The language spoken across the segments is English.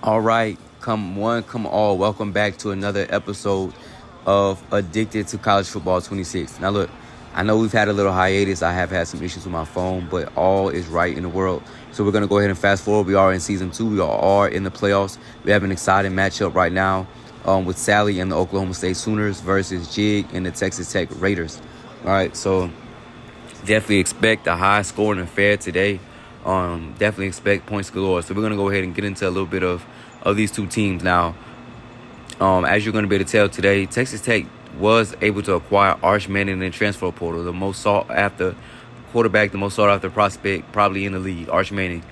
All right, come one, come all. Welcome back to another episode of Addicted to College Football 26. Now, look, I know we've had a little hiatus. I have had some issues with my phone, but all is right in the world. So we're gonna go ahead and fast forward. We are in season 2. We are in the playoffs. We have an exciting matchup right now with Sally and the Oklahoma State Sooners versus Jig and the Texas Tech Raiders. All right, so definitely expect a high scoring affair today. Definitely expect points galore. So we're gonna go ahead and get into a little bit of these two teams now. As you're gonna be able to tell today, Texas Tech was able to acquire Arch Manning in the transfer portal, the most sought after quarterback, the most sought after prospect probably in the league. Arch Manning,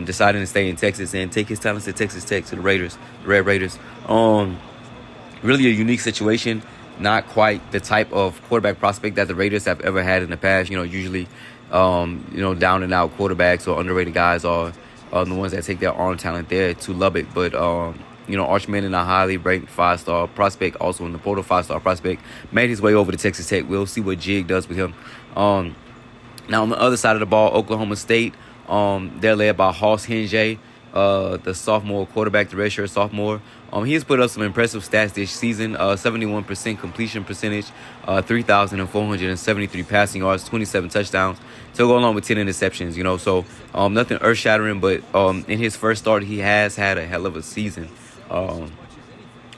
deciding to stay in Texas and take his talents to Texas Tech to the Raiders, the Red Raiders. Really a unique situation. Not quite the type of quarterback prospect that the Raiders have ever had in the past. Usually, down and out quarterbacks or underrated guys are the ones that take their arm talent there to Lubbock. But Arch Manning, a highly ranked 5-star prospect, also in the portal 5-star prospect, made his way over to Texas Tech. We'll see what Jig does with him. Now on the other side of the ball, Oklahoma State, they're led by Hoss Hinge, the sophomore quarterback, the redshirt sophomore. He has put up some impressive stats this season. 71% completion percentage, 3,473 passing yards, 27 touchdowns. To go along with 10 interceptions, So nothing earth-shattering, but in his first start, he has had a hell of a season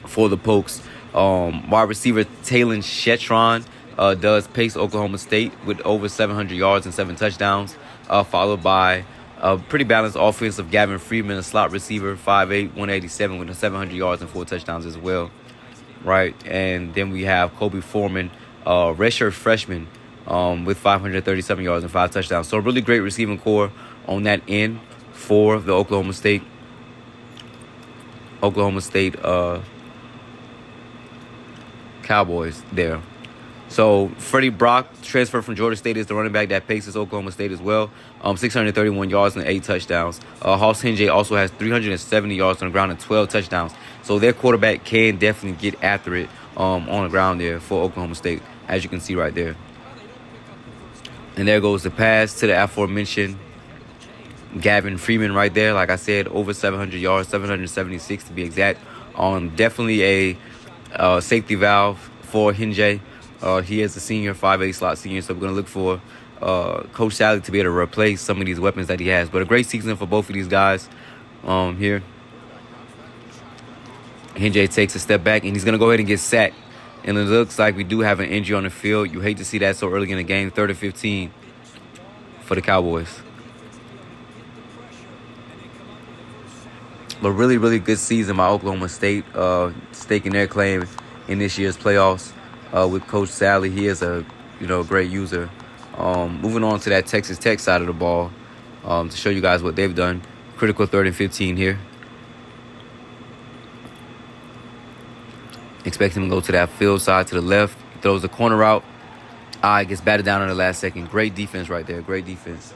for the Pokes. Wide receiver Talon Shetron does pace Oklahoma State with over 700 yards and 7 touchdowns, followed by a pretty balanced offense of Gavin Freeman, a slot receiver, 5'8", 187 with 700 yards and 4 touchdowns as well. Right, and then we have Kobe Foreman, redshirt freshman, with 537 yards and 5 touchdowns. So a really great receiving core on that end for the Oklahoma State Cowboys there. So Freddie Brock, transfer from Georgia State, is the running back that paces Oklahoma State as well. 631 yards and 8 touchdowns. Hoss Hinge also has 370 yards on the ground and 12 touchdowns. So their quarterback can definitely get after it on the ground there for Oklahoma State, as you can see right there. And there goes the pass to the aforementioned Gavin Freeman right there. Like I said, over 700 yards, 776 to be exact. Definitely a safety valve for Hinge. He is a senior, 5'8" slot senior, so we're going to look for Coach Sally to be able to replace some of these weapons that he has. But a great season for both of these guys here. Hinge takes a step back, and he's going to go ahead and get sacked. And it looks like we do have an injury on the field. You hate to see that so early in the game. 3rd and 15 for the Cowboys. But really, really good season by Oklahoma State, staking their claim in this year's playoffs. With Coach Sally, he is a great user. Moving on to that Texas Tech side of the ball, to show you guys what they've done. Critical 3rd and 15 here. Expect him to go to that field side to the left. Throws the corner out. Gets batted down in the last second. Great defense right there. Great defense.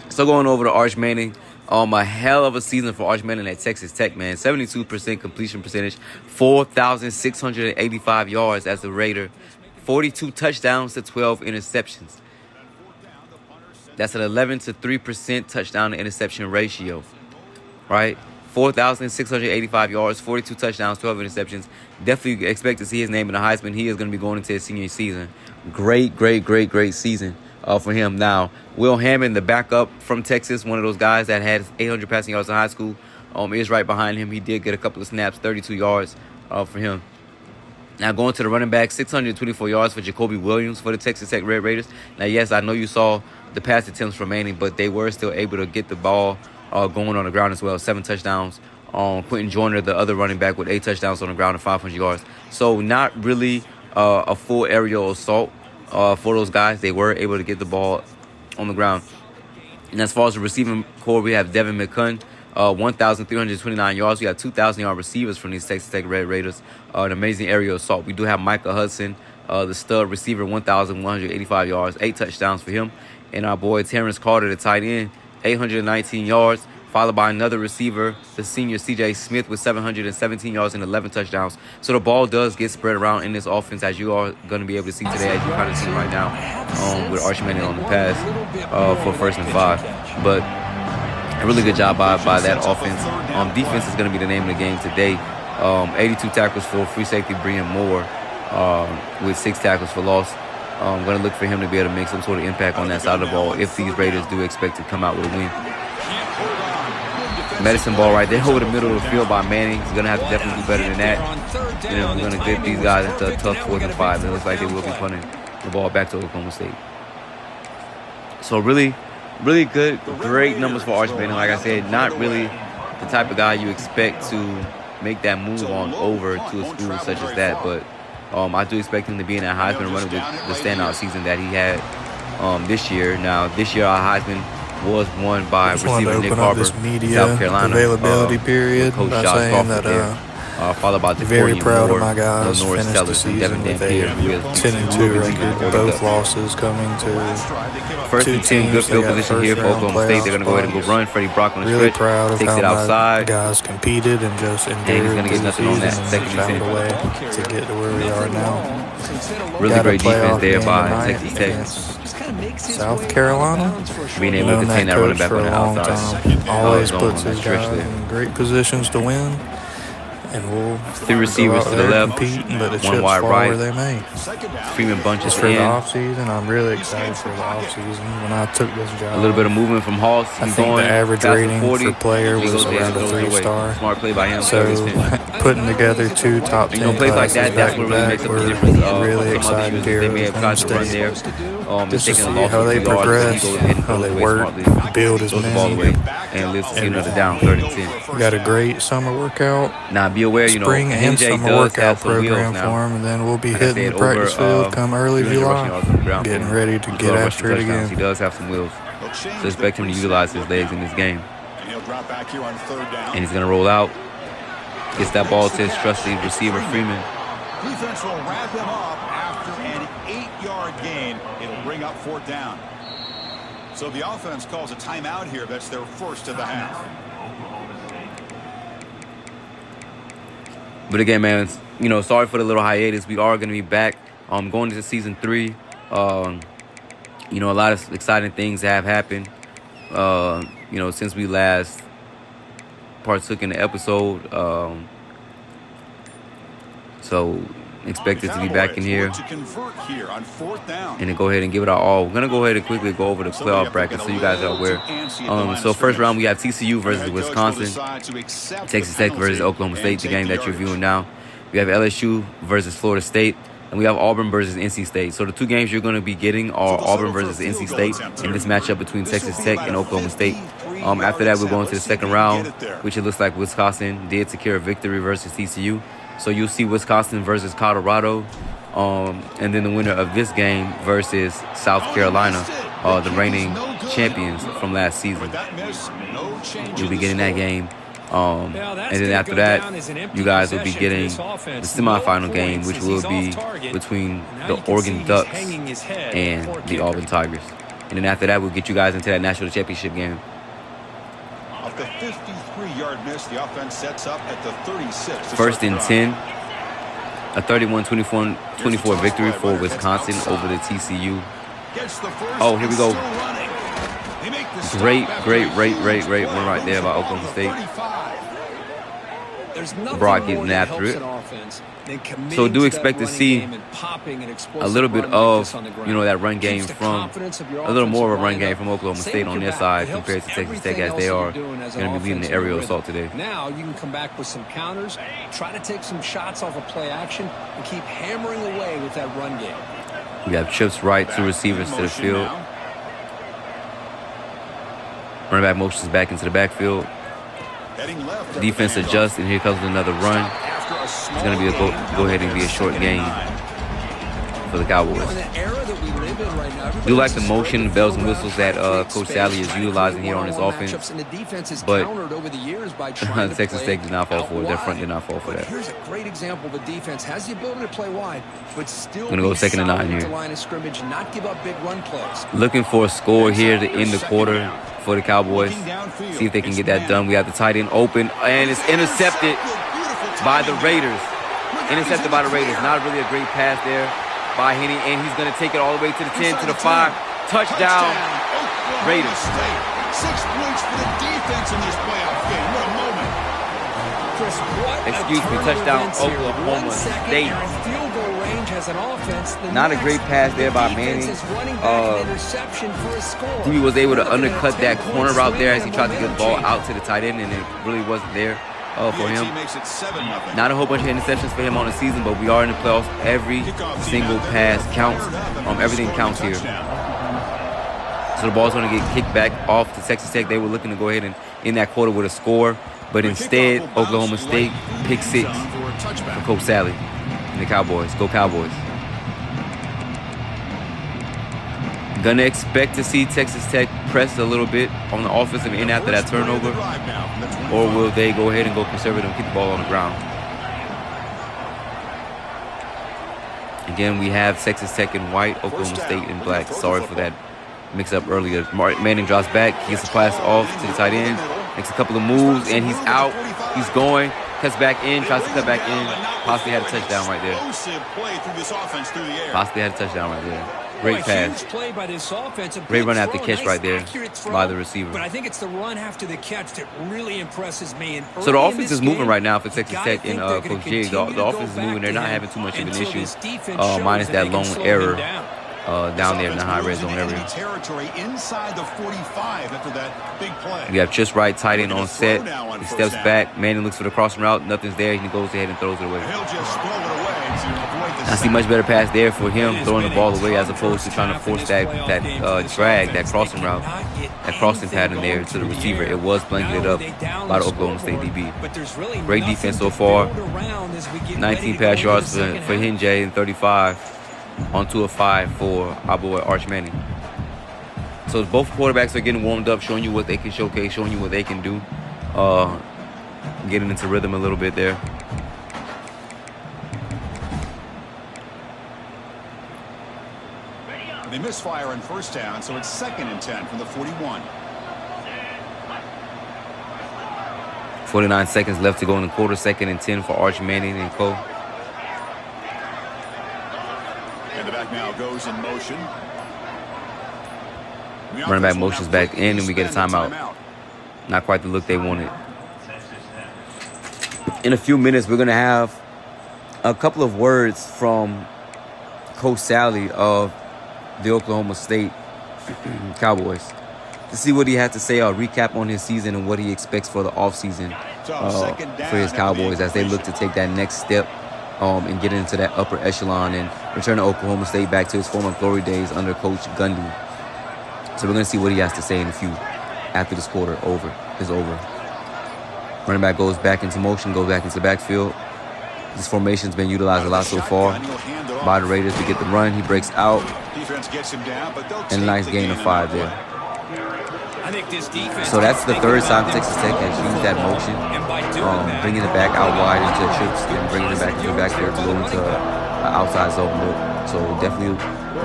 So going over to Arch Manning. A hell of a season for Arch Manning at Texas Tech, man. 72% completion percentage, 4,685 yards as a Raider, 42 touchdowns to 12 interceptions. That's an 11-3% touchdown to interception ratio, right? 4,685 yards, 42 touchdowns, 12 interceptions. Definitely expect to see his name in the Heisman. He is going to be going into his senior season. Great season for him. Now, Will Hammond, the backup from Texas, one of those guys that had 800 passing yards in high school, is right behind him. He did get a couple of snaps, 32 yards for him. Now, going to the running back, 624 yards for Jacoby Williams for the Texas Tech Red Raiders. Now, yes, I know you saw the pass attempts from Manning, but they were still able to get the ball going on the ground as well. 7 touchdowns. Quentin Joyner, the other running back, with 8 touchdowns on the ground and 500 yards. So not really a full aerial assault for those guys. They were able to get the ball on the ground. And as far as the receiving core, we have Devin McCunn, 1,329 yards. We got 2,000-yard receivers from these Texas Tech Red Raiders. An amazing aerial assault. We do have Micah Hudson, the stud receiver, 1,185 yards, 8 touchdowns for him. And our boy Terrence Carter, the tight end, 819 yards, followed by another receiver, the senior C.J. Smith, with 717 yards and 11 touchdowns. So the ball does get spread around in this offense, as you are going to be able to see today, as you kind of see right now, with Arch Manning on the pass for 1st and 5. But A really good job by that offense. Defense is going to be the name of the game today. 82 tackles for free safety Brian Moore with 6 tackles for loss. I'm going to look for him to be able to make some sort of impact on that side of the ball if these Raiders do expect to come out with a win. Medicine ball right there over the middle of the field by Manning. He's going to have to definitely do better than that. We're going to get these guys into a tough 4th and 5. It looks like they will be punting the ball back to Oklahoma State. So really good, great numbers for Arch Manning. Like I said, not really the type of guy you expect to make that move on over to a school such as that. But I do expect him to be in that Heisman running with the standout season that he had this year. Now, this year our Heisman was won by receiver Nick Harbor, South Carolina. Availability period Coach by Josh saying Crawford that there. Followed by very proud Moore, of my guys. Norris Finished the Sellers, and season Devin with a Dampier. 10-2 record. Both losses coming to First and 10, good field position here for Oklahoma State. They're going to go ahead and go run. Freddie Brock on the really stretch. Proud of takes how it outside. My guys competed and just endured And he's going to get nothing on that second and found a way to get to where we are now. Really great defense there by Texas Tech. South Carolina, being able to contain that running back on the outside. Always puts his guys in great positions to win. And we'll 3 receivers to the left, compete, but the 1 wide right. Where they may. Freeman bunches for in. the offseason. I'm really excited for the offseason. When I took this job, a little bit of movement from Hoss. I think the average rating for player was around a 3-star. Smart play by him. So putting together 2 top 10 plays like that, that's what really makes up the difference. Really excited here. They may have tried to run there. Just to see how they progress, how they work, build as many. And lives to see another down, 3rd and 10. We got a great summer workout. Now, be aware, spring and summer workout program for him, and then we'll be hitting the practice field come early July, getting ready to get after it again. He does have some wheels, so expect him to utilize his legs in this game. And he's going to roll out, gets that ball to his trusty receiver, Freeman. Defense will wrap him up after an 8-yard gain. It'll bring up 4th down. So the offense calls a timeout here. That's their first of the half. But again, man, sorry for the little hiatus. We are going to be back going into season 3. A lot of exciting things have happened, since we last partook in the episode. So expected to be back in here and then go ahead and give it our all. We're going to go ahead and quickly go over the playoff bracket so you guys are aware. So first round, we have TCU versus Wisconsin, Texas Tech versus Oklahoma State, the game that you're viewing now. We have LSU versus Florida State, and we have Auburn versus NC State. So the 2 games you're going to be getting are Auburn versus NC State in this matchup between Texas Tech and Oklahoma State. After that, we're going to the second round, which it looks like Wisconsin did secure a victory versus TCU. So you'll see Wisconsin versus Colorado, and then the winner of this game versus South Carolina, the reigning champions from last season. You'll be getting that game. And then after that, you guys will be getting the semifinal game, which will be between the Oregon Ducks and the Auburn Tigers. And then after that, we'll get you guys into that national championship game. Off the 53-yard miss, the offense sets up at the 36. First and 10, a 31-24 victory for Wisconsin over the TCU. Oh, here we go. Great one right there by Oklahoma State. Brock getting after it. So do expect to see a little bit of, that run game from, a little more of a run game from Oklahoma State on their side compared to Texas Tech, as they are going to be leading the aerial assault today. Now you can come back with some counters, try to take some shots off of play action, and keep hammering away with that run game. We have trips right, 2 receivers to the field. Running back motions back into the backfield. Defense adjusts, and here comes another run. It's going to be go ahead and be a short gain for the Cowboys. Do like the motion, bells and whistles that Coach Sally is utilizing here on his offense, but Texas Tech did not fall for it. Their front did not fall for that. Here's a great example of a defense has the ability to play wide, but still going to go 2nd and 9 here. Line of scrimmage, not give up big run plays. Looking for a score here to end the quarter for the Cowboys. See if they can get that done. We have the tight end open, and it's intercepted by the Raiders. Intercepted by the Raiders. Not really a great pass there by Henny, and he's going to take it all the way to the 10, to the 5. Touchdown, Raiders. 6 points for the defense in this playoff game. What a moment. Chris, Excuse me, touchdown Oklahoma State. Field goal range has an offense. Not a great pass there by Manning. He was able to undercut that corner route there as he tried to get the ball out to the tight end, and it really wasn't there for him. Not a whole bunch of interceptions for him on the season, but we are in the playoffs. Every single pass counts. Everything counts here. So the ball's going to get kicked back off to Texas Tech. They were looking to go ahead and end that quarter with a score, but instead, Oklahoma State pick 6 for Coach Sally and the Cowboys. Go Cowboys. Gonna expect to see Texas Tech press a little bit on the offensive end after that turnover, or will they go ahead and go conservative and keep the ball on the ground? Again, we have Texas Tech in white, Oklahoma State in black. Sorry for that mix-up earlier. Manning drops back, he gets the pass off to the tight end, makes a couple of moves, and he's out. He's going, cuts back in, tries to cut back in. Possibly had a touchdown right there. Possibly had a touchdown right there. Great pass. Great run after catch right there by the receiver. But I think it's the run after the catch that really impresses me. So the offense is moving right now for Texas Tech and Coach Jig. The offense is moving. They're not having too much of an issue, minus that lone error down there in the high red zone area. We have just right tight end on set. He steps back. Manning looks for the crossing route. Nothing's there. He goes ahead and throws it away. I see much better pass there for him throwing the ball away as opposed to trying to force that drag, that crossing route, that crossing pattern there to the receiver. It was blanketed up by the Oklahoma State DB. Great defense so far. 19 pass yards for Hinjay and 35 on 2 of 5 for our boy Arch Manning. So both quarterbacks are getting warmed up, showing you what they can showcase, showing you what they can do. Getting into rhythm a little bit there. They misfire on first down, so it's 2nd and 10 from the 41. 49 seconds left to go in the quarter. 2nd and 10 for Arch Manning and co. And the back now goes in motion. Running back motions back in, and we get a timeout. Not quite the look they wanted. In a few minutes, we're going to have a couple of words from Coach Sally of the Oklahoma State Cowboys to see what he had to say, a recap on his season and what he expects for the offseason for his Cowboys as they look to take that next step and get into that upper echelon and return to Oklahoma State back to his former glory days under Coach Gundy. So we're going to see what he has to say in a few after this quarter is over. Running back goes back into motion, goes back into the backfield. This formation's been utilized a lot so far by the Raiders to get the run. He breaks out. And a nice gain of 5 there. So that's the third time Texas Tech has used that motion, bringing it back out wide into trips and bringing it back into the backfield to go into an outside zone look. So definitely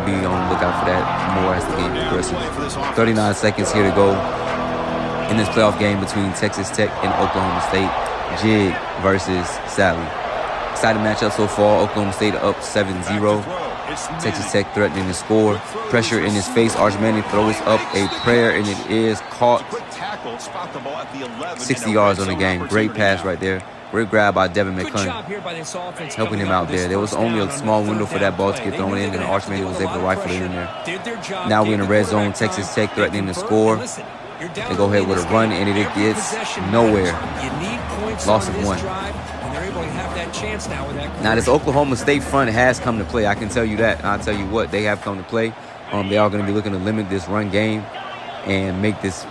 be on the lookout for that more as the game progresses. 39 seconds here to go in this playoff game between Texas Tech and Oklahoma State. Jig versus Sally. Exciting matchup so far. Oklahoma State up 7-0. Texas Tech threatening to score. Pressure in his face. Arch Manning throws up a prayer, and it is caught. 60 yards on the game. Great pass right there. Great grab by Devin McCunn, helping him out there. There was only a small window for that ball to get thrown in, and Arch Manning was able to rifle it in there. Now we're in the red zone. Texas Tech threatening to score. They go ahead with a run, and it gets nowhere. Loss of 1. Now, this Oklahoma State front has come to play. I can tell you that. And I'll tell you what, they have come to play. They are going to be looking to limit this run game and make this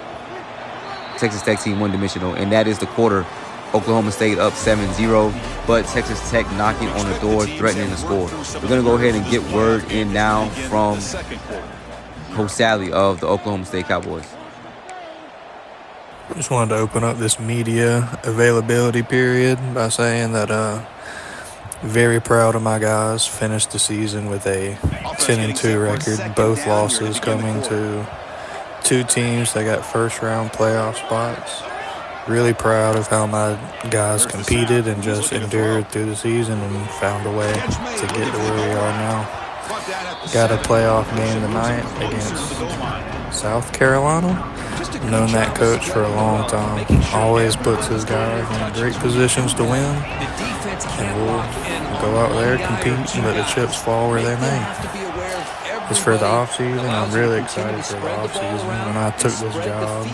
Texas Tech team one-dimensional. And that is the quarter. Oklahoma State up 7-0, but Texas Tech knocking on the door, threatening to score. We're going to go ahead and get word in now from Coach Sally of the Oklahoma State Cowboys. Just wanted to open up this media availability period by saying that very proud of my guys. Finished the season with a 10-2 record. Both losses coming to 2 teams that got first-round playoff spots. Really proud of how my guys competed and just endured through the season and found a way to get to where we are now. Got a playoff game tonight against South Carolina. known that coach for a long time. Always puts his guys in great positions to win, and we'll go out there, compete, and let the chips fall where they may. As for the offseason, I'm really excited for the offseason. When I took this job,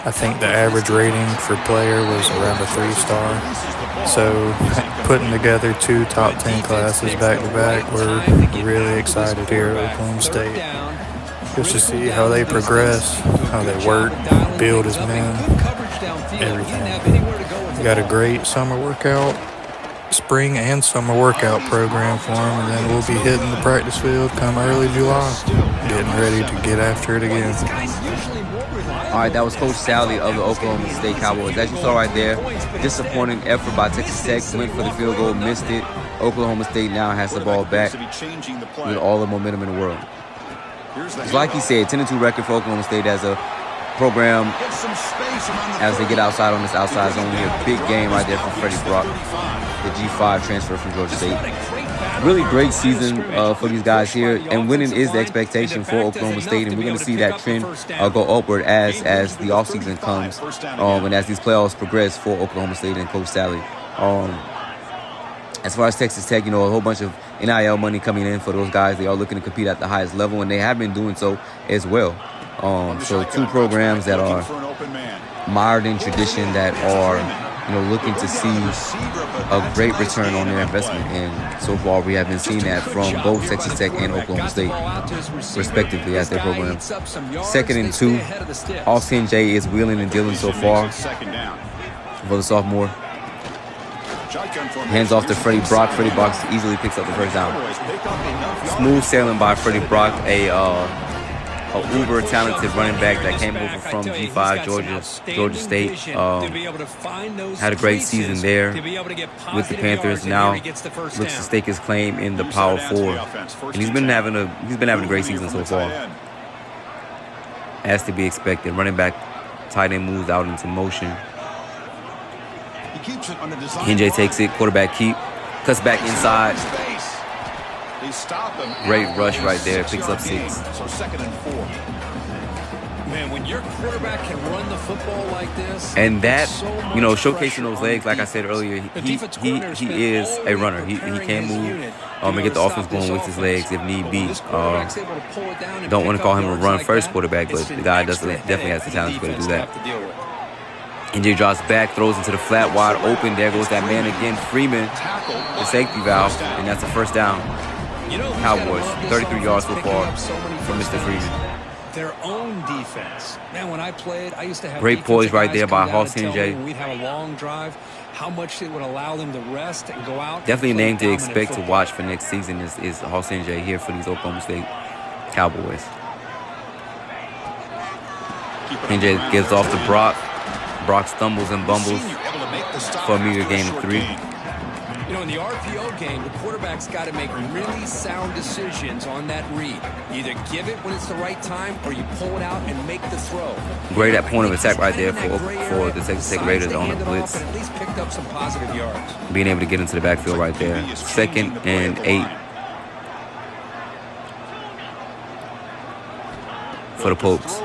I think the average rating for player was around a 3-star. So putting together 2 top 10 classes back-to-back, we're really excited here at Oklahoma State. Just to see how they progress, how they work, build as men, everything. We got a great summer workout, spring and summer workout program for them, and then we'll be hitting the practice field come early July, getting ready to get after it again. All right, that was Coach Salley of the Oklahoma State Cowboys. As you saw right there, disappointing effort by Texas Tech. Went for the field goal, missed it. Oklahoma State now has the ball back with all the momentum in the world. It's like he said, 10-2 record for Oklahoma State as a program as they get outside on this outside zone here. Big game right there from Freddie Brock, the G5 transfer from Georgia State. Really great season for these guys here, and winning is the expectation for Oklahoma State, and we're going to see that trend go upward as the offseason comes and as these playoffs progress for Oklahoma State and Coach Salley. As far as Texas Tech, a whole bunch of NIL money coming in for those guys. They are looking to compete at the highest level, and they have been doing so as well. So 2 programs that are mired in tradition, that are looking to see a great return on their investment. And so far, we have been seeing that from both Texas Tech and Oklahoma State, respectively, as their programs. 2nd and 2. Austin J is wheeling and dealing so far for the sophomore. Hands off to Freddie Brock. Freddie Brock easily picks up the first down. Smooth sailing by Freddie Brock, a uber talented running back that came over from G5 Georgia State. Had a great season there with the Panthers. Now looks to stake his claim in the Power 4, and he's been having a great season so far, as to be expected. Running back, tight end moves out into motion. NJ takes it, quarterback keep, cuts back inside. Great rush right there, picks up 6. So 2nd and 4. Man, when your quarterback can run the football like this, and that, showcasing those legs, like I said earlier, he is a runner. He can move and get the offense going with his legs if need be. Don't want to call him a run-first quarterback, but the guy definitely has the talent to be able to do that. NJ drops back, throws into the flat, wide open. There goes that man again, Freeman, the safety valve, and that's a first down. Cowboys, 33 yards so far from Mr. Freeman. Their own defense. Man, when I played, I used to have great poise right there by Hoss NJ. We'd have a long drive, how much it would allow them to rest and go out. Definitely a name to expect to watch for next season is Hoss NJ here for these Oklahoma State Cowboys. NJ gives off to Brock. Brock stumbles and bumbles for a meager gain of 3. In the RPO game, the quarterback's got to make really sound decisions on that read. Either give it when it's the right time, or you pull it out and make the throw. Great at point of attack right there for the Texas Tech Raiders on the blitz. At least picked up some positive yards. Being able to get into the backfield right there. 2nd and 8 for the Pokes.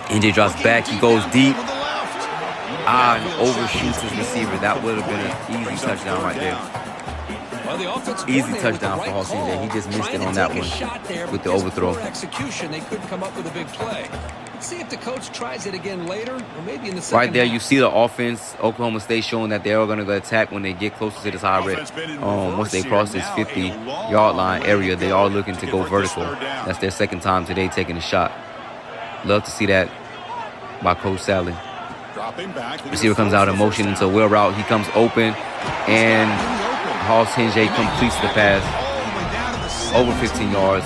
NJ drops back. He goes deep. And overshoots his receiver. That would have been an easy touchdown right there. Easy touchdown for Hoss NJ. He just missed it on that one with the overthrow. Execution, they couldn't come up with a big play. Let's see if the coach tries it again later, or maybe in the second right there, half. you see the offense, Oklahoma State showing that they are going to go attack when they get closer to this high red. Once they cross this 50-yard line area, they are looking to go vertical. That's their 2nd time today taking a shot. Love to see that by Coach Salley. Receiver comes out in motion into a wheel route. He comes open, and Hoss NJ completes the pass. Over 15 yards.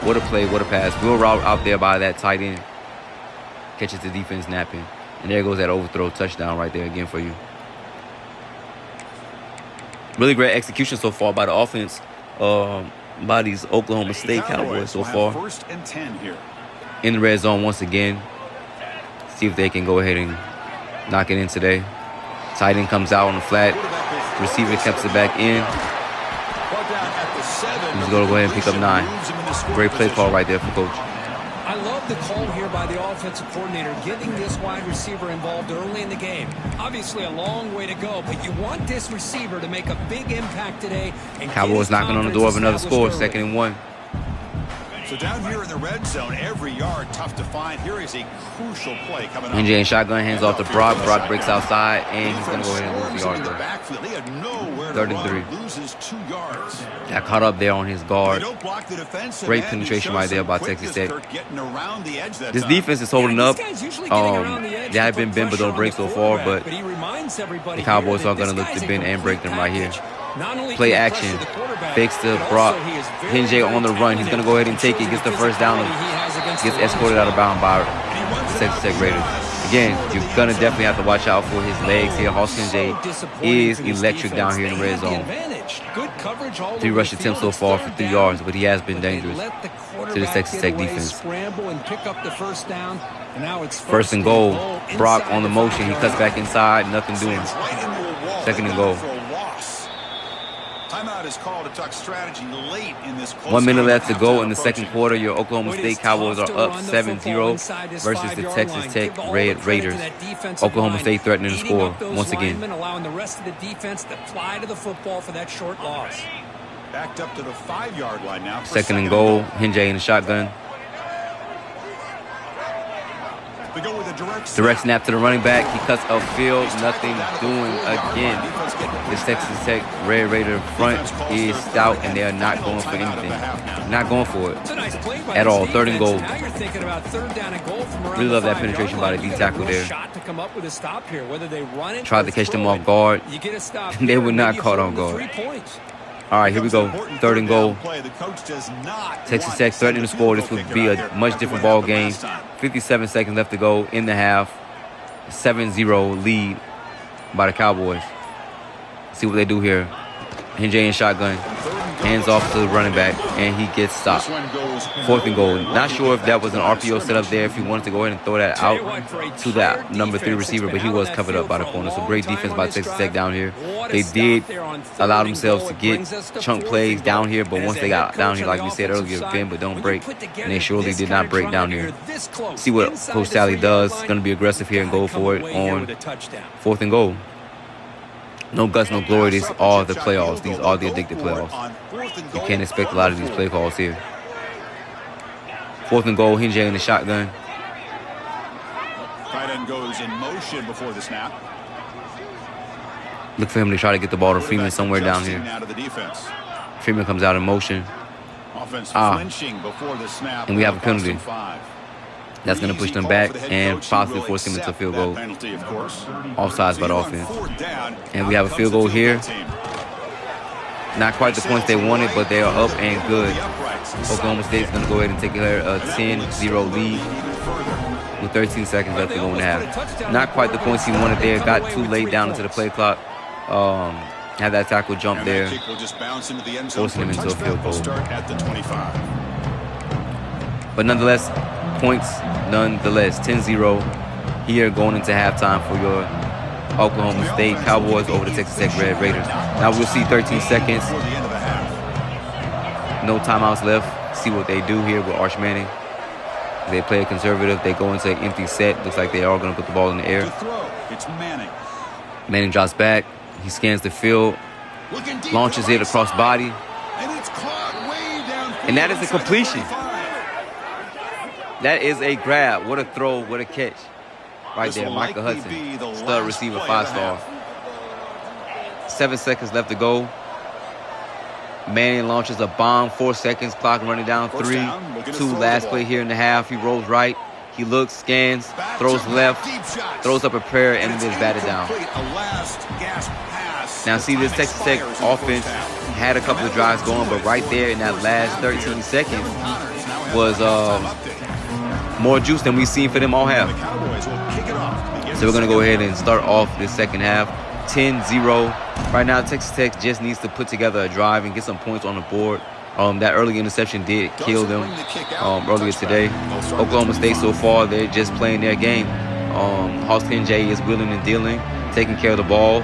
What a play, what a pass. Wheel route out there by that tight end. Catches the defense napping. And there goes that overthrow touchdown right there again for you. Really great execution so far by the offense by these Oklahoma State Cowboys so far. 1st and 10 here. In the red zone once again. See if they can go ahead and knock it in today. Tight end comes out on the flat. Receiver keeps it back in. He's going to go ahead and pick up 9. Great play call right there for Coach. I love the call here by the offensive coordinator, getting this wide receiver involved early in the game. Obviously a long way to go, but you want this receiver to make a big impact today. And Cowboys knocking on the door of another score, 2nd and 1. So down here in the red zone, every yard tough to find. Here is a crucial play coming up. NJ in shotgun, hands off to Brock. Brock breaks outside, and he's going to go ahead and lose the yard there. 3rd and 3. Loses 2 yards. Got caught up there on his guard. They don't block the defensive Great end. penetration He shows right there some by quickness, Texas Tech. Kirk, getting around the edge that This time. defense is holding up. This guy's usually getting around the edge They have to been put bend but don't pressure break on so the far, quarterback, but he reminds everybody the Cowboys here are that going to this look to guy's bend a and break them right here. package. Not only Play can he action. pressure the quarterback, Fakes to but Brock. also he is very, Hinjay on the very run. He's going to go ahead and take it. Gets the first down. Gets escorted out of bounds by the Texas Tech Raiders. Again, you're going to definitely have to watch out for his legs here. Austin J is electric down here in the red zone. 3 rush attempts so far for 3 yards, but he has been dangerous to the Texas Tech defense. 1st and goal. Brock on the motion. He cuts back inside. Nothing doing. 2nd and goal. Timeout is called to talk strategy late in this 1 minute left to go in the 2nd quarter. Your Oklahoma State Cowboys are up 7-0 versus the Texas Tech Red Raiders. Oklahoma State threatening to score once again. Allowing the rest of the defense to fly to the football for that short loss. Backed up to the 5-yard line now. 2nd and goal. Hinjay in the shotgun. They go with a Direct snap to the running back. He cuts upfield. Nothing doing again. This Texas Tech Red Raider front is stout, and they are not going for anything. Not going for it at all. 3rd and goal. Now you're thinking about 3rd down and goal from around Really love the that penetration 5-yard by the line. D-tackle there. Shot to come up with a stop here, whether they run it Tried or to catch them throw off it. guard. You get a stop They here, were not maybe you caught hold on them to guard. 3 points. All right, here we go. 3rd and goal. Texas Tech threatening to score. This would be a much different ball game. 57 seconds left to go in the half. 7-0 lead by the Cowboys. See what they do here. Hinjay in shotgun. Hands off to the running back, and he gets stopped. 4th and goal. Not sure if that was an RPO set up there, if he wanted to go ahead and throw that out to that number 3 receiver, but he was covered up by the corner. So great defense by Texas Tech down here. They did allow themselves to get chunk plays down here, but once they got down here, like we said earlier, bend but don't break, and they surely did not break down here. See what Coach Sally does. Going to be aggressive here and go for it on 4th and goal. No guts, no glory. These are the playoffs. These are the addicted playoffs. You can't expect a lot of these play calls here. 4th and goal. Hinjay in the shotgun. Tight end goes in motion before the snap. Look for him to try to get the ball to Freeman somewhere down here. Out of the defense. Freeman comes out in motion. Offense flinching before the snap. And we have a penalty. 5. That's going to push them back and possibly force him into a field goal. Offsides by the offense. And we have a field goal here. Not quite the points they wanted, but they are up and good. Oklahoma State is going to go ahead and take a 10-0 lead with 13 seconds left to go in the half. Not quite the points he wanted there. Got too late down into the play clock. Had that tackle jump there, forcing him into a field goal. But nonetheless, points nonetheless. 10-0 here going into halftime for your Oklahoma State Cowboys over the Texas Tech Red Raiders. Now we'll see 13 seconds. No timeouts left. See what they do here with Arch Manning. They play it conservative. They go into an empty set. Looks like they are going to put the ball in the air. It's Manning. Manning drops back. He scans the field. Launches it across body. And that is a completion. That is a grab. What a throw. What a catch. Right there, Micah Hudson. Stud receiver, 5-star. 7 seconds left to go. Manning launches a bomb. 4 seconds. Clock running down. 3-2. Last play here in the half. He rolls right. He looks, scans, throws left, throws up a prayer, and it is batted down. Now, see, this Texas Tech offense had a couple of drives going, but right there in that last 13 seconds was more juice than we've seen for them all half. So we're going to go ahead and start off this second half. 10-0. Right now, Texas Tech just needs to put together a drive and get some points on the board. That early interception did kill them earlier today. Oklahoma State so far, they're just playing their game. Austin J is wheeling and dealing, taking care of the ball.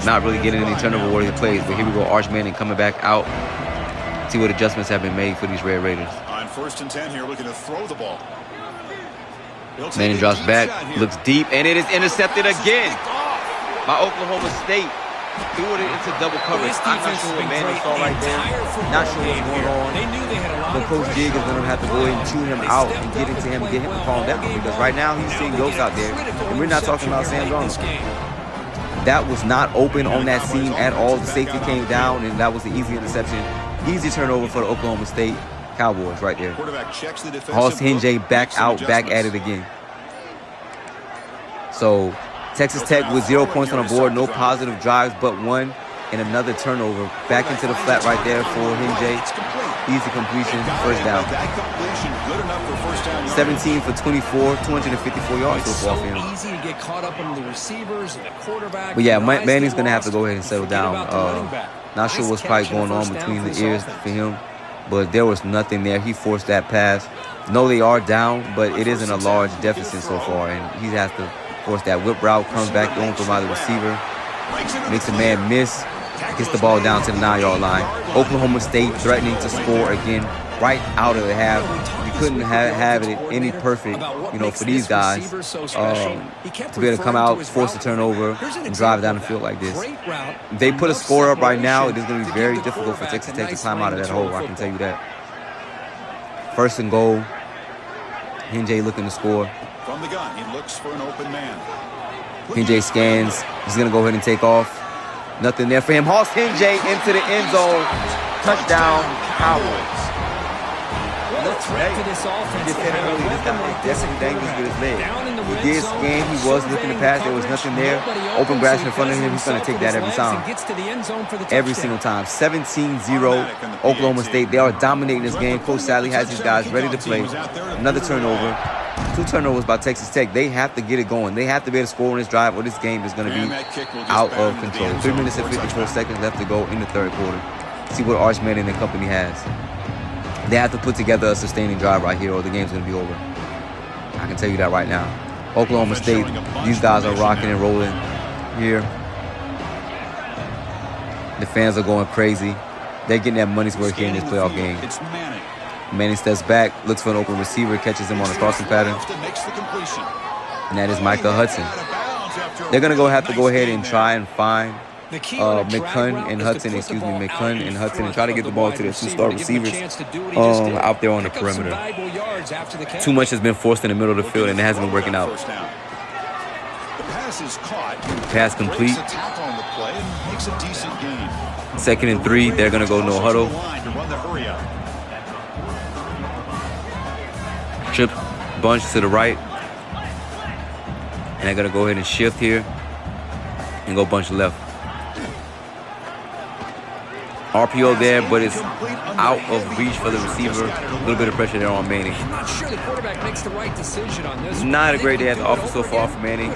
Not really getting any turnover-worthy plays. But here we go, Arch Manning coming back out. See what adjustments have been made for these Red Raiders. On First and 10 here, looking to throw the ball. Manning drops back, looks deep, and it is intercepted again by Oklahoma State. Threw it into double coverage. I'm not sure what Manning saw right there. Not sure what's going on. But Coach Jig is going to have to go ahead and chew him out and get into him and get him to calm down. Because right now he's seeing Yost out there. And we're not talking about Sam Darnold. That was not open on that seam at all. The safety came down, and that was the easy interception. Easy turnover for the Oklahoma State Cowboys right there. Hoss Hinjay back out, back at it again. So Texas Tech with 0 points on the board, no positive drives but one, and another turnover. Back into the flat right there for Hinjay. Easy completion, first down. 17 for 24, 254 yards so far for him. Easy to get caught up on the receivers and the quarterback. But yeah, Manning's going to have to go ahead and settle down. Not sure what's probably going on between the ears for him, but there was nothing there. He forced that pass. No, they are down, but it isn't a large deficit so far, and he has to force that whip route, comes back, going through by the receiver, makes a man miss, gets the ball down to the 9-yard line. Oklahoma State threatening to score again right out of the half. You couldn't have it any perfect, for these guys to be able to come out, force a turnover, and drive down the field like this. If they put a score up right now, it is going to be very difficult for Texas Tech to climb out of that hole. I can tell you that. First and goal. Hinjay looking to score. From the gun, he looks for an open man. Hinjay scans. He's going to go ahead and take off. Nothing there for him. Hoss Hinjay into the end zone. Touchdown, Cowboys. The threat to this offense. Just said it earlier. This guy is definitely dangerous with his leg. He did scan. He was looking to pass. There was nothing there. Open grass in front of him. He's going to take that every time. Every single time. 17-0 Oklahoma State. They are dominating this game. Coach Sally has his guys ready to play. Another turnover. 2 turnovers by Texas Tech. They have to get it going. They have to be able to score on this drive or this game is going to be out of control. 3 minutes and 54 seconds left to go in the third quarter. See what Arch Manning and company has. They have to put together a sustaining drive right here or the game's going to be over. I can tell you that right now. Oklahoma State, these guys are rocking and rolling here. The fans are going crazy. They're getting that money's worth here in this playoff game. Manning steps back, looks for an open receiver, catches him on a crossing pattern. And that is Micah Hudson. They're going to have to go ahead and try and find McCunn and Hudson and try to get the ball to their 2-star receivers out there on the perimeter. Too much has been forced in the middle of the field and it hasn't been working out. Pass complete. 2nd and 3, they're going to go no huddle. Trip bunch to the right. And they're going to go ahead and shift here and go bunch left. RPO there, but it's out of reach for the receiver. A little bit of pressure there on Manning. Not sure the quarterback makes the right decision on this. Not a great day at the office so far for Manning.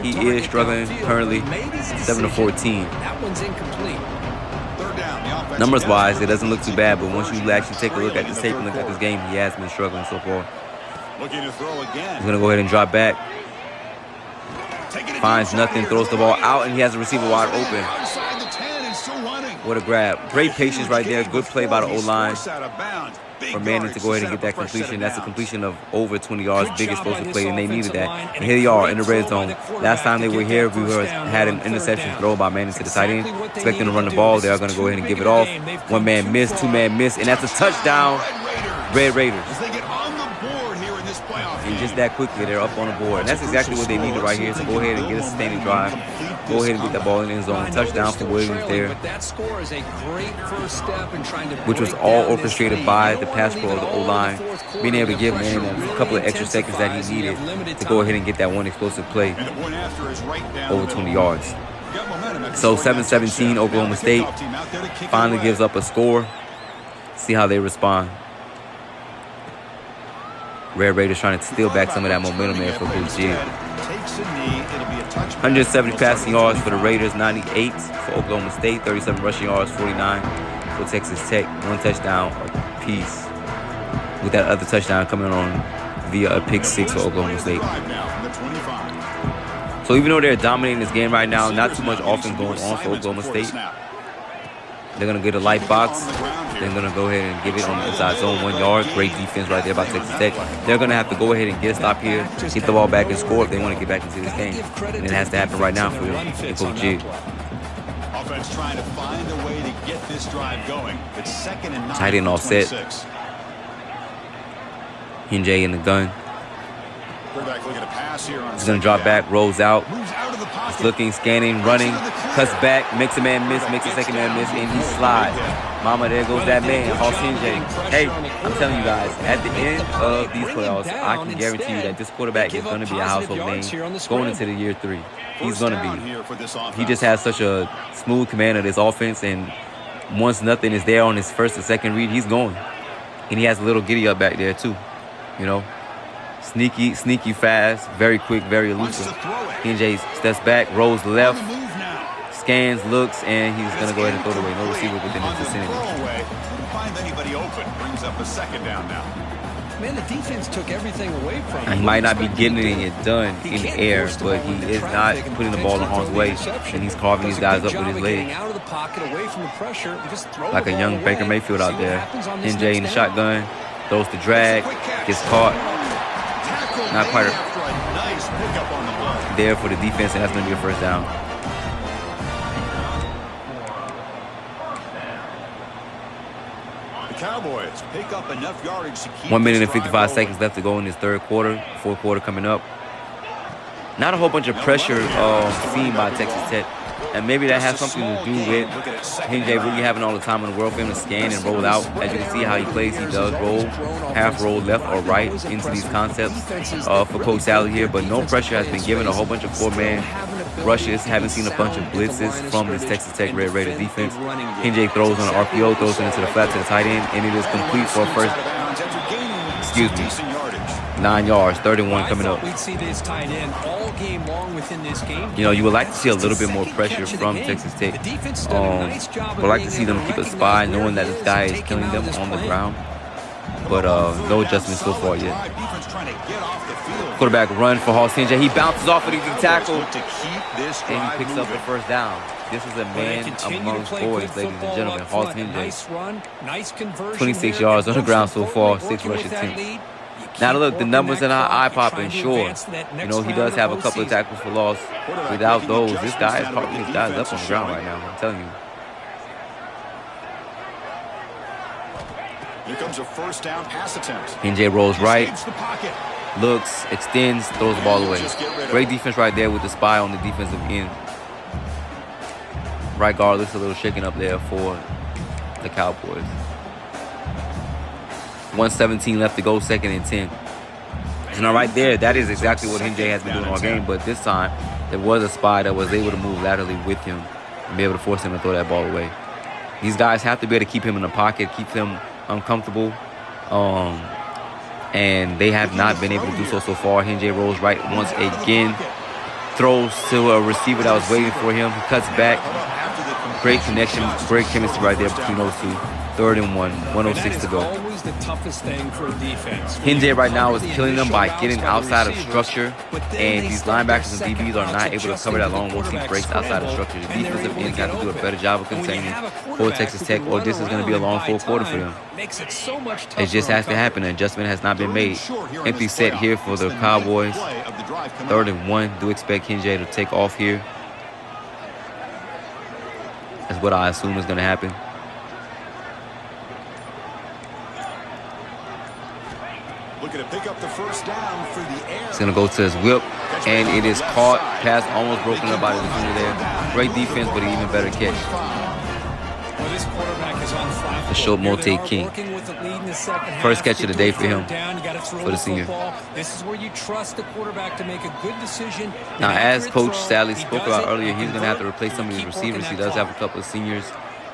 He is struggling currently, 7-14. That one's incomplete. Numbers-wise, it doesn't look too bad, but once you actually take a look at the tape and look at this game, he has been struggling so far. He's going to go ahead and drop back. Finds nothing, throws the ball out, and he has the receiver wide open. What a grab. Great patience right there. Good play by the O-line for Manning to go ahead and get that completion. That's a completion of over 20 yards. Big explosive play, and they needed that. And here they are in the red zone. Last time they were here, had an interception throw by Manning to the tight end. Expecting to run the ball. They are going to go ahead and give it off. 1-man miss, 2-man miss, and that's a touchdown. Red Raiders. And just that quickly, they're up on the board. And that's exactly what they needed right here. So go ahead and get a sustaining drive. Go ahead and get that ball in the end zone. Touchdown for Williams there. Which was all orchestrated by the pass pro of the O-line. Being able to give Manning a couple of extra seconds that he needed to go ahead and get that one explosive play. Over 20 yards. So 7-17 Oklahoma State finally gives up a score. See how they respond. Red Raiders trying to steal back some of that momentum there for Coach G. 170 passing yards for the Raiders, 98 for Oklahoma State, 37 rushing yards, 49 for Texas Tech. 1 touchdown apiece, with that other touchdown coming on via a pick 6 for Oklahoma State. So even though they're dominating this game right now, not too much offense going on for Oklahoma State. They're going to get a light box. They're going to go ahead and give it on the inside zone, 1 yard. Great defense right there by Texas Tech. They're going to have to go ahead and get a stop here, get the ball back and score if they want to get back into this game. And it has to happen right now for them. Coach G. Offense trying to find a way to get this drive going. It's 2nd and 9. Tight end offset. Hinjay in the gun. Quarterback looking to pass here on He's going to drop back, rolls out. Moves out of the pocket. He's looking, scanning, running, cuts back, makes a man miss, makes a second man miss, and he slides. Mama, there goes that man, Hoss Hinjay. Hey, I'm telling you guys, at the end of these playoffs, I can guarantee you that this quarterback is going to be a household name going into the year 3. He's going to be. He just has such a smooth command of this offense, and once nothing is there on his first or second read, he's going. And he has a little giddy up back there too, you know. Sneaky fast, very quick, very elusive. Hinjay steps back, rolls left, scans, looks, and he's going to go ahead and throw it away. No receiver within his vicinity. Find anybody open. Brings up a 2nd down now. Man, the defense took everything away from him. He might not be getting it done in the air, but he is not putting the ball in harm's way, and he's carving these guys up with his legs. Like a young Baker Mayfield out there. Hinjay in the shotgun, throws the drag, gets caught. Not quite there for the defense, and that's going to be a first down. The Cowboys pick up enough yardage to keep 1 minute and 55 seconds left to go in this third quarter. Fourth quarter coming up. Not a whole bunch of pressure seen by Texas Tech. And maybe that has something to do with Hinjay really having all the time in the world for him to scan and roll out. As you can see how he plays, he does roll, half roll left or right into these concepts for Coach Sally here. But no pressure has been given. A whole bunch of 4-man rushes. Haven't seen a bunch of blitzes from this Texas Tech Red Raider defense. Hinjay throws on an RPO, throws it into the flat to the tight end, and it is complete for a first. 9 yards, 31 coming up. We'd see this tight end all game long within this game. You know, you would like to see a little bit more pressure from Texas Tech. Would like to see them keep a spy, knowing that this guy is killing them on the ground. But no adjustments so far yet. Quarterback run for Hoss Hinjay. He bounces off of the tackle, and he picks up the first down. This is a man amongst boys, ladies and gentlemen. Hoss Hinjay. 26 yards on the ground so far, 6 rush attempts. Now look, the numbers are not eye-popping, sure. You know, he does have a couple of tackles for loss. Without those, this guy is probably his guys up on the ground right now, I'm telling you. Here comes a first down pass attempt. Hinjay rolls right, looks, extends, throws the ball away. Great defense right there with the spy on the defensive end. Right guard looks a little shaken up there for the Cowboys. 1:17 left to go, 2nd and 10. So now right there, that is exactly what Hinjay has been doing all game. But this time, there was a spy that was able to move laterally with him and be able to force him to throw that ball away. These guys have to be able to keep him in the pocket, keep him uncomfortable. And they have not been able to do so far. Hinjay rolls right once again. Throws to a receiver that was waiting for him. He cuts back. Great connection, great chemistry right there between those two. 3rd and 1, 1:06 to go. Always the toughest thing for a defense. Hinjay right now is killing them by getting outside of structure, and these linebackers and DBs are not able to cover that long once he breaks outside of structure. The defensive ends have to do a better job of containing for Texas Tech, or this is going to be a long fourth quarter for them. It just has to happen. An adjustment has not been made. Empty set here for the Cowboys. 3rd and 1. Do expect Hinjay to take off here. That's what I assume is going to happen. Looking to pick up the first down for the air. He's going to go to his whip, and it is caught. Pass almost broken up by the defender there. Great defense, but an even better catch. Well, this quarterback is on fire. For sure, Mote King. First catch of the day for him, for the senior. This is where you trust the quarterback to make a good decision. Now, as Coach Sally spoke about earlier, he's going to have to replace some of his receivers. He does have a couple of seniors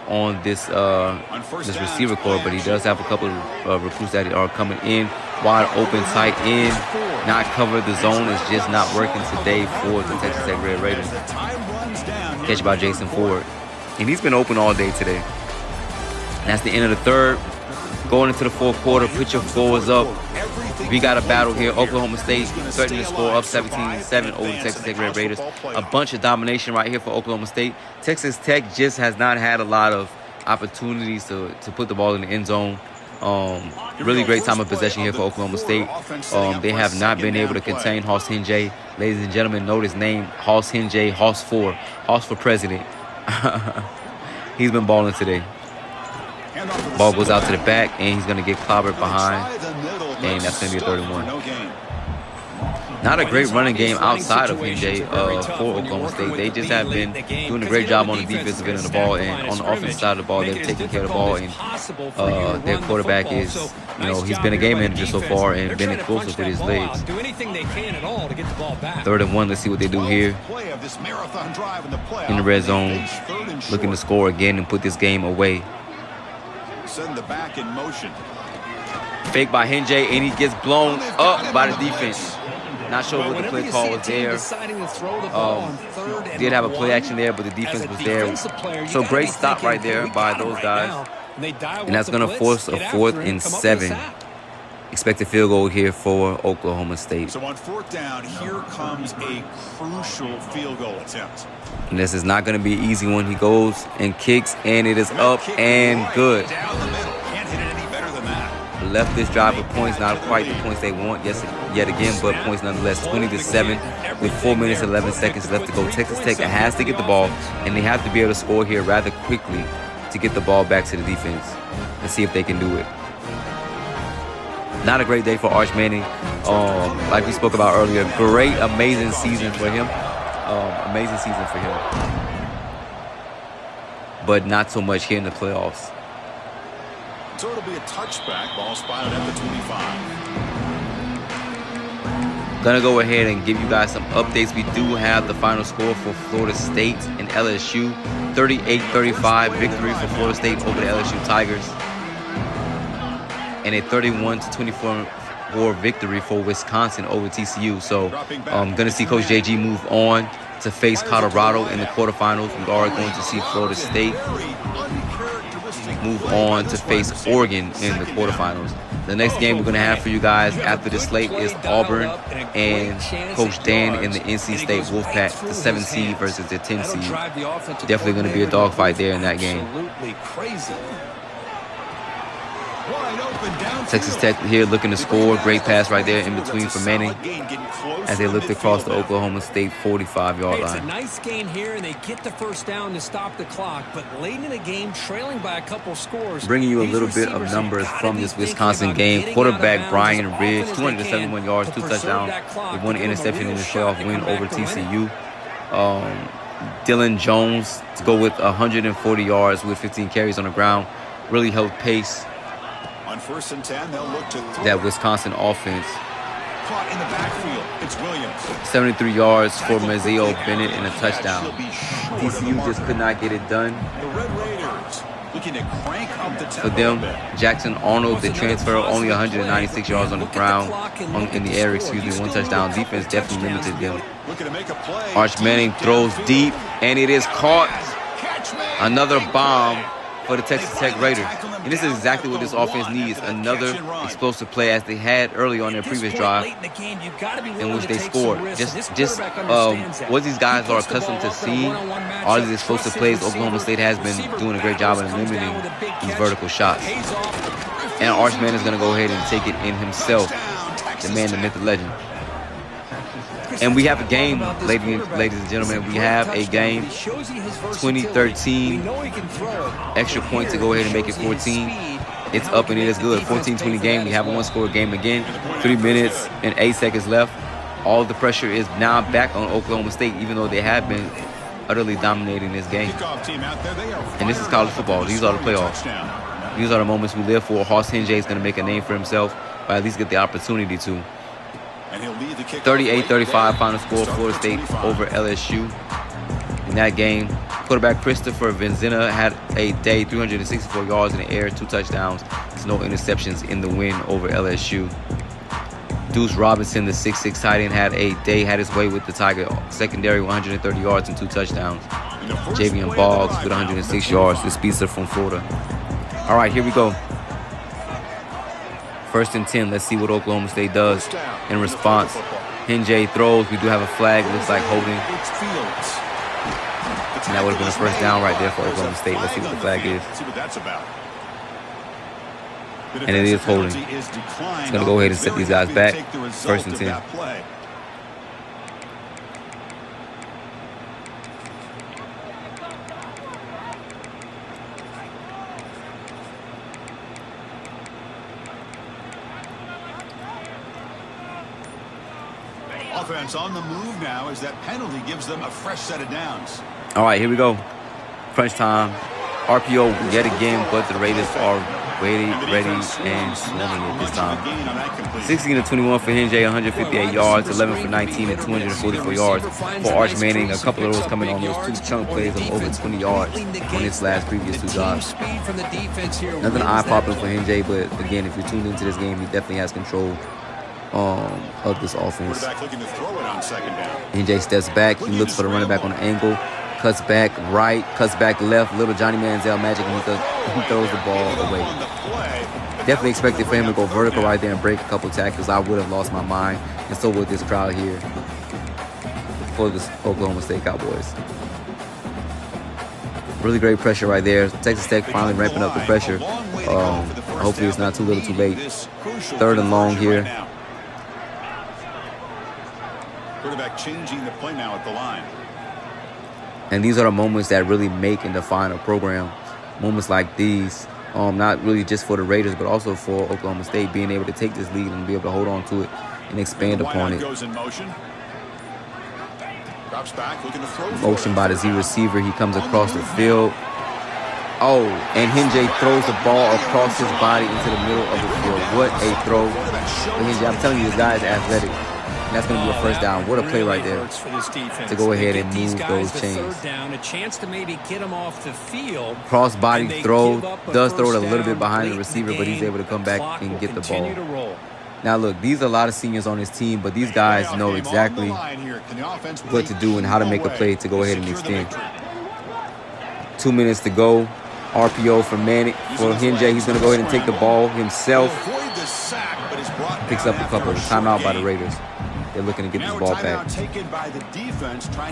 on this receiver core, but he does have a couple of recruits that are coming in. Wide open, tight end, not cover. The zone is just not working today for the Texas Tech Red Raiders. Catch by Jason Ford. And he's been open all day today. And that's the end of the third. Going into the fourth quarter, put your forwards up. We got a battle here. Oklahoma State threatening to score up 17-7 over the Texas Tech Red Raiders. A bunch of domination right here for Oklahoma State. Texas Tech just has not had a lot of opportunities to put the ball in the end zone. Really great time of possession here for Oklahoma State. They have not been able to contain Hoss Hinjay. Ladies and gentlemen, note his name, Hoss Hinjay, Hoss for president. He's been balling today. Ball goes out to the back, and he's going to get clobbered behind, and that's going to be a 31. Not a great running game outside of Hinjay for Oklahoma State. They just have been doing a great job on the defensive end of the ball, and on the offensive side of the ball, they've taken care of the ball. And their quarterback is, he's been a game manager so far and been explosive with his legs. 3rd and 1. Let's see what they do here in the red zone, looking to score again and put this game away. Send the back in motion. Fake by Hinjay, and he gets blown up by the defense. Not sure what the play call was there. Did have a play action there, but the defense was there. So great stop right there by those guys. And that's going to force a 4th and 7. Expected field goal here for Oklahoma State. So on 4th down, here comes a crucial field goal attempt. And this is not going to be an easy one. He goes and kicks, and it is up and good. Down the middle. Can't hit it any better than that. Left this drive with points, not quite the points they want yet again, but points nonetheless. 20-7 with 4 minutes and 11 seconds left to go. Texas Tech has to get the ball, and they have to be able to score here rather quickly to get the ball back to the defense and see if they can do it. Not a great day for Arch Manning. Like we spoke about earlier, great, amazing season for him. But not so much here in the playoffs. So it'll be a touchback. Ball spotted at the 25. Gonna go ahead and give you guys some updates. We do have the final score for Florida State and LSU. 38-35 victory for Florida State over the LSU Tigers. And a 31-24 victory for Wisconsin over TCU. So I'm gonna see Coach JG move on to face Colorado in the quarterfinals. We are going to see Florida State move on to face Oregon in the quarterfinals. The next game we're going to have for you guys after this slate is Auburn and Coach Dan in the NC State Wolfpack, the 7 seed versus the 10 seed. Definitely going to be a dogfight there in that game. Texas Tech here looking to score. Great pass right there in between for Manning as they looked across the Oklahoma State 45-yard line. It's a nice game here, and they get the first down to stop the clock, but late in the game, trailing by a couple scores. Bringing you a little bit of numbers from this Wisconsin game. Quarterback Brian Ridge, 271 yards, 2 touchdowns, with 1 interception in the playoff win over TCU. Dylan Jones to go with 140 yards with 15 carries on the ground. Really helped pace on 1st and 10, they'll look to that Wisconsin offense. Caught in the backfield. It's Williams. 73 yards for Mazeo Bennett and a touchdown. TCU just could not get it done. The Red Raiders looking to crank up the tempo. For them, Jackson Arnold, the transfer, only 196 yards on the ground, in the air, 1 touchdown. Defense definitely limited them. Looking to make a play. Arch Manning throws deep, and it is caught. Another bomb for the Texas Tech Raiders. And this is exactly what this offense needs. Another explosive play as they had early on their previous drive in which they scored. Just what these guys are accustomed to seeing, all these explosive plays. Oklahoma State has been doing a great job in limiting these vertical shots. And Arch Manning is going to go ahead and take it in himself. The man, the myth, the legend. And we have a game, ladies and gentlemen. We have a game. 2013. Extra point to go ahead and make it 14. It's up and it is good. 14-20 game. We have a 1-score game again. 3 minutes and 8 seconds left. All the pressure is now back on Oklahoma State, even though they have been utterly dominating this game. And this is college football. These are the playoffs. These are the moments we live for. Hoss Hinjay is going to make a name for himself, or at least get the opportunity to. 38-35 final score, Florida State over LSU. In that game, quarterback Christopher Venzina had a day, 364 yards in the air, 2 touchdowns. There's no interceptions in the win over LSU. Deuce Robinson, the 6'6" tight end, had a day, had his way with the Tiger secondary, 130 yards and 2 touchdowns. Javian Boggs with 106 yards, the speedster from Florida. All right, here we go. 1st and 10. Let's see what Oklahoma State does in response. Hinjay throws. We do have a flag. Looks like holding. And that would have been a first down right there for Oklahoma State. Let's see what the flag is. See what that's about. And it is holding. It's going to go ahead and set these guys back. First and 10. Offense on the move now as that penalty gives them a fresh set of downs. All right, here we go. Crunch time. RPO yet again, but the Raiders are ready, and swarming it this time. 16-21 for Hinjay, 158 yards, 11 for 19 and 244 yards for Arch Manning. A couple of those coming on those two chunk plays of over 20 yards on his previous two drives. Nothing eye-popping for Hinjay, but again, if you're tuned into this game, he definitely has control of this offense. Hinjay steps back. He looks for the running back on the angle. Cuts back right, cuts back left. Little Johnny Manziel magic, and he throws the ball away. Definitely expected for him to go vertical right there and break a couple tackles. I would have lost my mind, and so would this crowd here for the Oklahoma State Cowboys. Really great pressure right there. Texas Tech finally ramping up the pressure. Hopefully it's not too little too late. 3rd and long here. Quarterback changing the play now at the line. And these are the moments that really make and define a program. Moments like these, not really just for the Raiders, but also for Oklahoma State, being able to take this lead and be able to hold on to it and expand upon it. Motion by the Z receiver. He comes across the field. Oh, and Hinjay throws the ball across his body into the middle of the field. What a throw for Hinjay. I'm telling you, this guy is athletic. And that's going to be a first down. What a play right there to go ahead and move those chains. Cross body throw. Does throw it a little bit behind the receiver, but he's able to come back and get the ball. Now, look, these are a lot of seniors on his team, but these guys know exactly what to do and how to make a play to go ahead and extend. 2 minutes to go. RPO for Hinjay. He's going to go ahead and take the ball himself. Picks up a couple. Timeout by the Raiders. They're looking to get this ball back.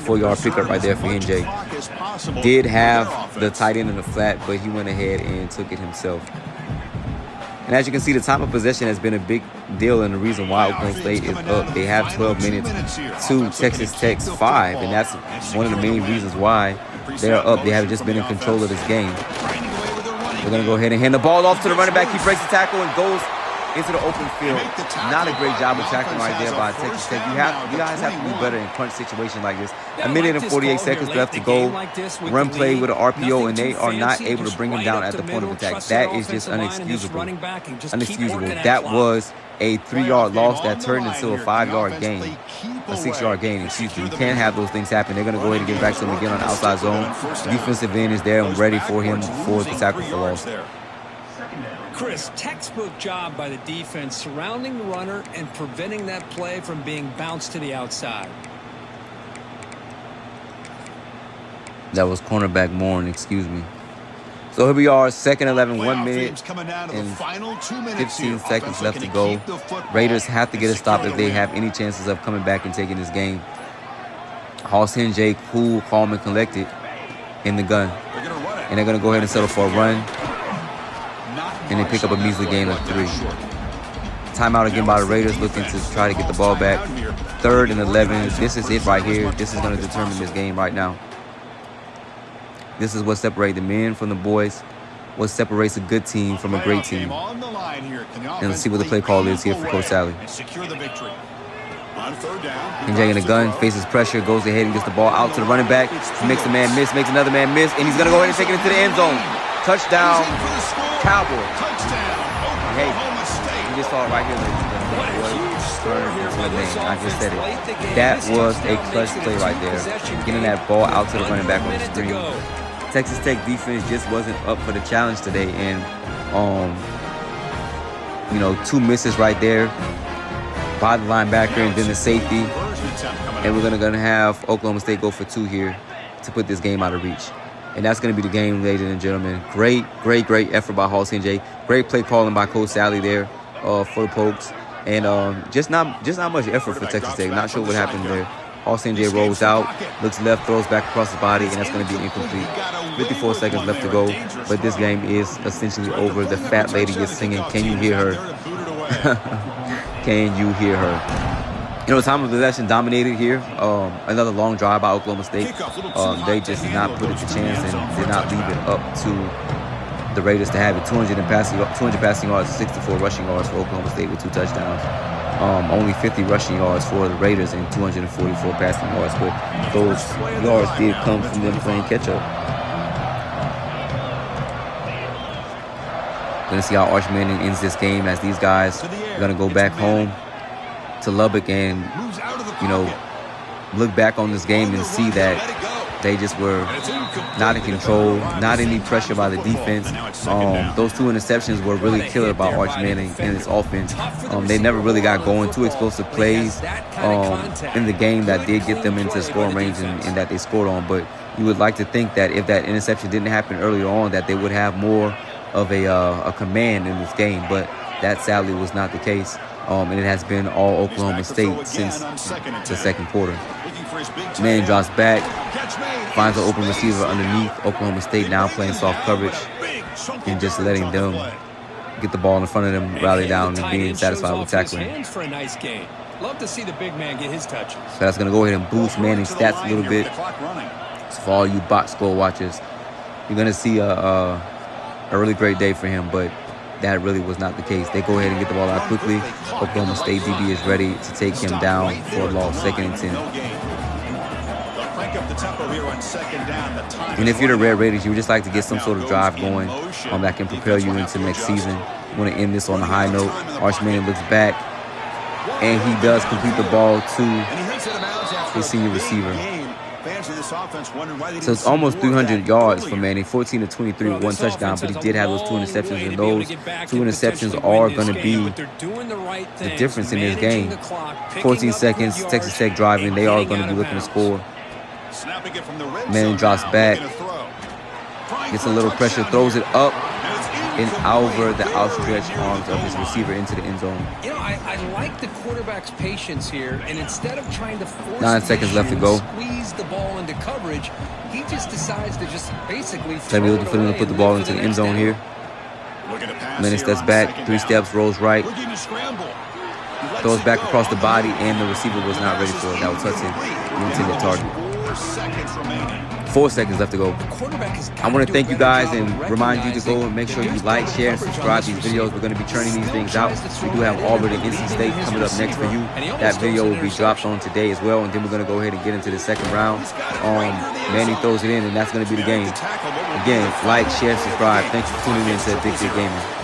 4-yard pickup right there for Hinjay. Did have the tight end in the flat, but he went ahead and took it himself. And as you can see, the time of possession has been a big deal, and the reason why Oklahoma State is up. They have 12 minutes to Texas Tech's 5, and that's one of the main reasons why they're up. They have just been in control of this game. They're going to go ahead and hand the ball off to the running back. He breaks the tackle and goes into the open field. Not a great job of tackling right there by Texas Tech. You guys have to be better in crunch situations like this. A minute and 48 seconds left to go. Run play with an RPO, and they are not able to bring him down at the point of attack. That is just unexcusable. That was a 3-yard loss that turned into a 5-yard gain. A 6-yard gain, excuse me. You can't have those things happen. They're going to go ahead and get back to him again on the outside zone. Defensive end is there and ready for him for the tackle for loss. Chris, textbook job by the defense surrounding the runner and preventing that play from being bounced to the outside. That was cornerback Morin, excuse me. So here we are, 2nd 11, 1 minute and 15 seconds left to go. Raiders have to get a stop if they have any chances of coming back and taking this game. Hoss Hinjay, cool, calm, and collected in the gun. And they're going to go ahead and settle for a run. And they pick up a measly gain of 3. Timeout again by the Raiders, looking to try to get the ball back. 3rd and 11. This is it right here. This is going to determine this game right now. This is what separates the men from the boys. What separates a good team from a great team. And let's see what the play call is here for Coach Sally. Hinjay in the gun, faces pressure, goes ahead and gets the ball out to the running back. Makes a man miss, makes another man miss, and he's going to go ahead and take it into the end zone. Touchdown, Cowboys. Hey, you just saw it right here, ladies and gentlemen. I just said it. That was a clutch play right there. Getting that ball out to the running back on the screen. Texas Tech defense just wasn't up for the challenge today, and 2 misses right there by the linebacker and then the safety. And we're gonna have Oklahoma State go for 2 here to put this game out of reach. And that's going to be the game, ladies and gentlemen. Great effort by Hoss Hinjay. Great play calling by Coach Sally there for the Pokes. And just not much effort for Texas Tech. Not sure what happened there. Austin J rolls out, looks left, throws back across his body, and that's going to be incomplete. 54 seconds left to go, but this game is essentially over. The fat lady is singing. Can you hear her? Can you hear her? You know, time of possession dominated here. Another long drive by Oklahoma State. They just did not put it to chance and did not leave it up to the Raiders to have it. 200 passing yards, 64 rushing yards for Oklahoma State with 2 touchdowns. Only 50 rushing yards for the Raiders and 244 passing yards. But those yards did come from them playing catch-up. Going to see how Arch Manning ends this game as these guys are going to go back home to Lubbock and, you know, look back on this game and see that they just were not in control, not any pressure by the defense. Those 2 interceptions were really killer by Arch Manning and his offense. They never really got going. 2 explosive plays in the game that did get them into scoring range and that they scored on. But you would like to think that if that interception didn't happen earlier on, that they would have more of a command in this game. But that sadly was not the case. And it has been all Oklahoma State since the second quarter. Manning drops back, finds an open receiver underneath. Oklahoma State now playing soft coverage and just letting them get the ball in front of them, rally down, and being satisfied with tackling. Love to see the big man get his touches. So that's going to go ahead and boost Manning's stats a little bit. So for all you box score watchers, you're going to see a really great day for him, but that really was not the case. They go ahead and get the ball out quickly. Oklahoma State DB is ready to take him down for a loss, 2nd and 10. And if you're the Red Raiders, you would just like to get some sort of drive going that can propel you into next season. You want to end this on a high note. Arch Manning looks back, and he does complete the ball to his senior receiver. So it's almost 300 yards for Manning, 14 to 23 with 1 touchdown, but he did have those 2 interceptions, and those 2 interceptions are going to be the difference in this game. 14 seconds, Texas Tech driving, they are going to be looking to score. Manning drops back, gets a little pressure, throws it up and over the outstretched arms of his receiver into the end zone. You know, I like the quarterback's patience here, and instead of trying to force 9 seconds left to go. Squeeze the ball into coverage, he just decides to just basically They'll be looking for him to put the ball into the end zone here. Manning steps back, 3 steps, rolls right, throws back across the body, and the receiver was not ready for it. That was touching the intended target. 4 seconds left to go. I want to thank you guys and remind you to go and make sure you like, share, and subscribe to these videos. We're going to be churning these things out. We do have Auburn and NC State coming up next for you. That video will be dropped on today as well, and then we're going to go ahead and get into the second round. Manning throws it in, and that's going to be the game. Again, like, share, subscribe. Thank you for tuning in to Addicted Gaming.